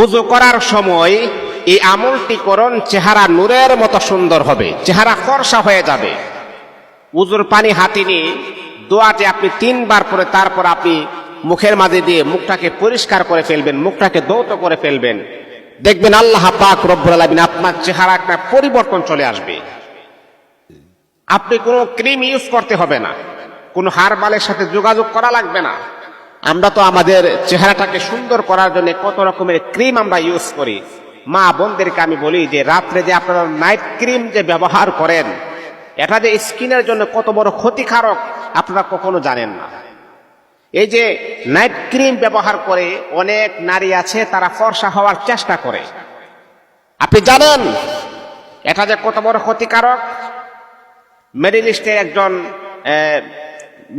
উযু করার সময় এই আমলটি করুন, চেহারা নূরের মতো সুন্দর হবে, চেহারা ফর্সা হয়ে যাবে। উযুর পানি হাতে নিয়ে দোয়াটি আপনি 3 বার পরে তারপর আপনি মুখের মাঝে দিয়ে মুখটাকে পরিষ্কার করে ফেলবেন, মুখটাকে ধৌত করে ফেলবেন। দেখবেন আল্লাহ পাক রব্বুল আলামিন আপনার চেহারা একটা পরিবর্তন চলে আসবে। আপনি কোনো ক্রিম ইউজ করতে হবে না, কোনো হারবালের সাথে যোগাযোগ করা লাগবে না। আমরা তো আমাদের চেহারাটাকে সুন্দর করার জন্য কত রকমের ক্রিম আমরা ইউজ করি। মা বোনদেরকে আমি বলি যে রাত্রে যে আপনারা নাইট ক্রিম যে ব্যবহার করেন, এটা যে স্কিনের জন্য কত বড় ক্ষতিকারক আপনারা কখনো জানেন না। এই যে নাইট ক্রিম ব্যবহার করে অনেক নারী আছে, তারা ফর্সা হওয়ার চেষ্টা করে। আপনি জানেন এটা যে কত বড় ক্ষতিকারক? মেডিলিস্টের একজন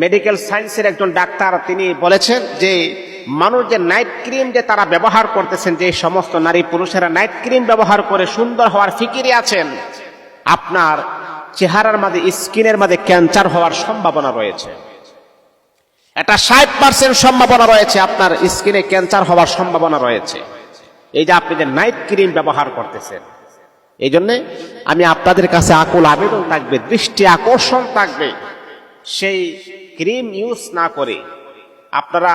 মেডিকেল সায়েন্সের একজন ডাক্তার তিনি বলেছেন যে মানুষ যে নাইট ক্রিম যে তারা ব্যবহার করতেছেন, যে সমস্ত নারী পুরুষেরা নাইট ক্রিম ব্যবহার করে সুন্দর হওয়ার ফিকিরে আছেন, আপনার চেহারার মাঝে স্কিনের মাঝে ক্যান্সার হওয়ার সম্ভাবনা রয়েছে। এটা 60% সম্ভাবনা রয়েছে, আপনার স্কিনে ক্যান্সার হওয়ার সম্ভাবনা রয়েছে, এই যে আপনি যে নাইট ক্রিম ব্যবহার করতেছেন। এই জন্য আমি আপনাদের কাছে আকুল আবেদন থাকবে, দৃষ্টি আকর্ষণ থাকবে, সেই ক্রিম ইউজ না করে আপনারা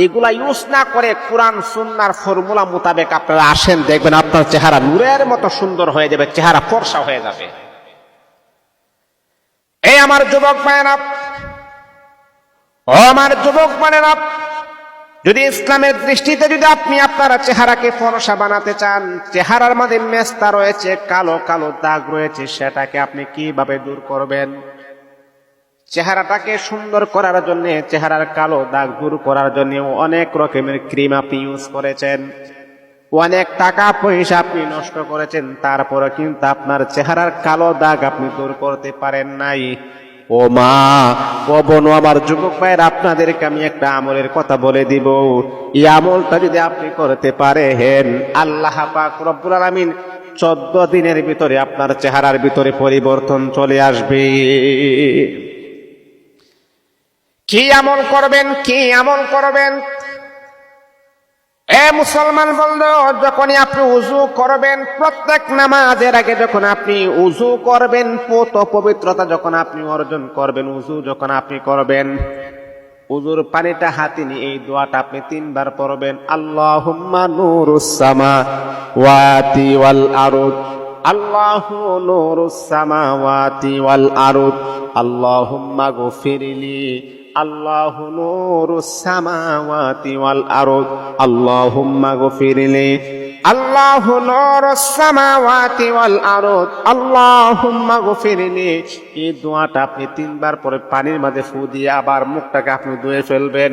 এগুলা ইউজ না করে কোরআন সুন্নাহর ফর্মুলা মোতাবেক আপনারা আসেন, দেখবেন আপনার চেহারা নূরের মতো সুন্দর হয়ে যাবে, চেহারা ফর্সা হয়ে যাবে। এই আমার যুবক ভাইয়েরা, ও আমার যুবক ভাইয়েরা, যদি ইসলামের দৃষ্টিতে যদি আপনি আপনার চেহারাকে ফর্সা বানাতে চান, চেহারার মধ্যে মেস্তা রয়েছে, কালো কালো দাগ রয়েছে, সেটাকে আপনি কিভাবে দূর করবেন? চেহারাটাকে সুন্দর করার জন্য, চেহারার কালো দাগ দূর করার জন্য অনেক রকমের ক্রিম আপনি ইউজ করেছেন, অনেক টাকা পয়সা আপনি নষ্ট করেছেন, তারপরে কিন্তু আপনার চেহারার কালো দাগ আপনি দূর করতে পারেন নাই। ও মা, ও বোন, আমার যুবক ভাইয়ের, আপনাদেরকে আমি একটা আমলের কথা বলে দিব। এই আমলটা যদি আপনি করতে পারেন, আল্লাহ পাক রব্বুল আলামিন 14 দিনের ভিতরে আপনার চেহারার ভিতরে পরিবর্তন চলে আসবে। কি আমল করবেন? কি আমল করবেন? এ মুসলমান বন্ধু, যখনই আপনি উযু করবেন, প্রত্যেক নামাজের আগে যখন আপনি উযু করবেন, পবিত্রতা যখন আপনি অর্জন করবেন, উযু যখন আপনি করবেন, উযুর পানিটা হাতে নিয়ে এই দোয়াটা আপনি 3 বার পড়বেন। আল্লাহুম্মা নূরুস সামাওয়াতি ওয়াল আরদ, আল্লাহু নূরুস সামাওয়াতি ওয়াল আরদ, আল্লাহুম্মা গফিরলি, আল্লাহু নূরুস সামাওয়াতি ওয়াল আরদ, আল্লাহুম্মা গফিরলি, আল্লাহু নূরুস সামাওয়াতি ওয়াল আরদ, আল্লাহুম্মা গফিরলি। এই দোয়াটা আপনি 3 বার পরে পানির মাঝে ফু দিয়ে আবার মুখটাকে আপনি ধুয়ে ফেলবেন।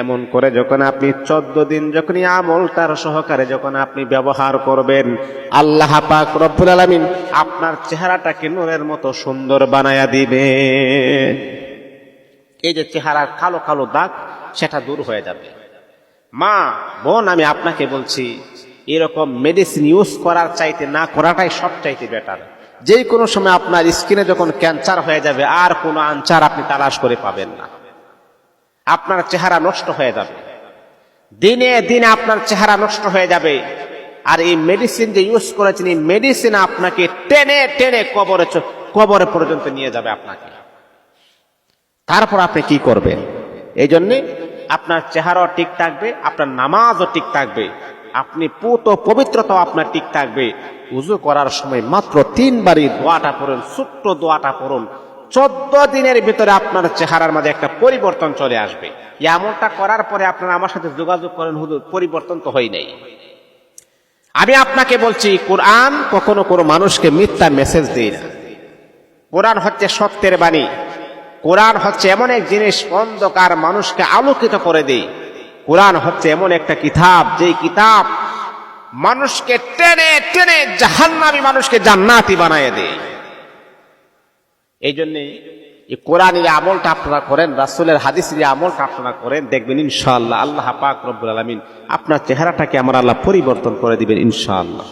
এমন করে যখন আপনি 14 দিন যখন এই আমলটার সহকারে যখন আপনি ব্যবহার করবেন, আল্লাহ পাক রব্বুল আলামিন আপনার চেহারাটাকে নূরের মতো সুন্দর বানায়া দিবে। এই যে চেহারার কালো কালো দাগ, সেটা দূর হয়ে যাবে। মা বোন, আমি আপনাকে বলছি, এরকম মেডিসিন ইউজ করার চাইতে না করাটাই সব চাইতে বেটার। যে কোনো সময় আপনার স্কিনে যখন ক্যান্সার হয়ে যাবে, আর কোনো আনসার আপনি তালাশ করে পাবেন না, আপনার চেহারা নষ্ট হয়ে যাবে, দিনে দিনে আপনার চেহারা নষ্ট হয়ে যাবে। আর এই মেডিসিন যে ইউজ করেছেন, এই মেডিসিন আপনাকে টেনে টেনে কবরে পর্যন্ত নিয়ে যাবে আপনাকে। তারপর আপনি কি করবেন? এই জন্যে আপনার চেহারাও ঠিক থাকবে, আপনার নামাজও ঠিক থাকবে, আপনি পবিত্রতাও আপনার ঠিক থাকবে। উযু করার সময় মাত্র 3 বারই দোয়াটা পড়ুন, ছোট্ট দোয়াটা পড়ুন। 14 দিনের ভিতরে আপনার চেহারার মাঝে একটা পরিবর্তন চলে আসবে। এমনটা করার পরে আপনারা আমার সাথে যোগাযোগ করেন, হুজুর পরিবর্তন তো হয় নাই। আমি আপনাকে বলছি, কোরআন কখনো কোনো মানুষকে মিথ্যা মেসেজ দেয় না। কোরআন হচ্ছে সত্যের বাণী। কোরআন হচ্ছে এমন এক জিনিস, অন্ধকার মানুষকে আলোকিত করে দেয়। কোরআন হচ্ছে এমন একটা কিতাব, যেই কিতাব মানুষকে টেনে টেনে জাহান্নামী মানুষকে জান্নাতি বানায় দেয়। এই জন্যে এই কোরআনের আমলটা আপনারা করেন, রাসূলের হাদিসের আমলটা আপনারা করেন, দেখবেন ইনশাআল্লাহ আল্লাহ পাক রব্বুল আলামিন আপনার চেহারাটাকে আমার আল্লাহ পরিবর্তন করে দিবেন ইনশাআল্লাহ।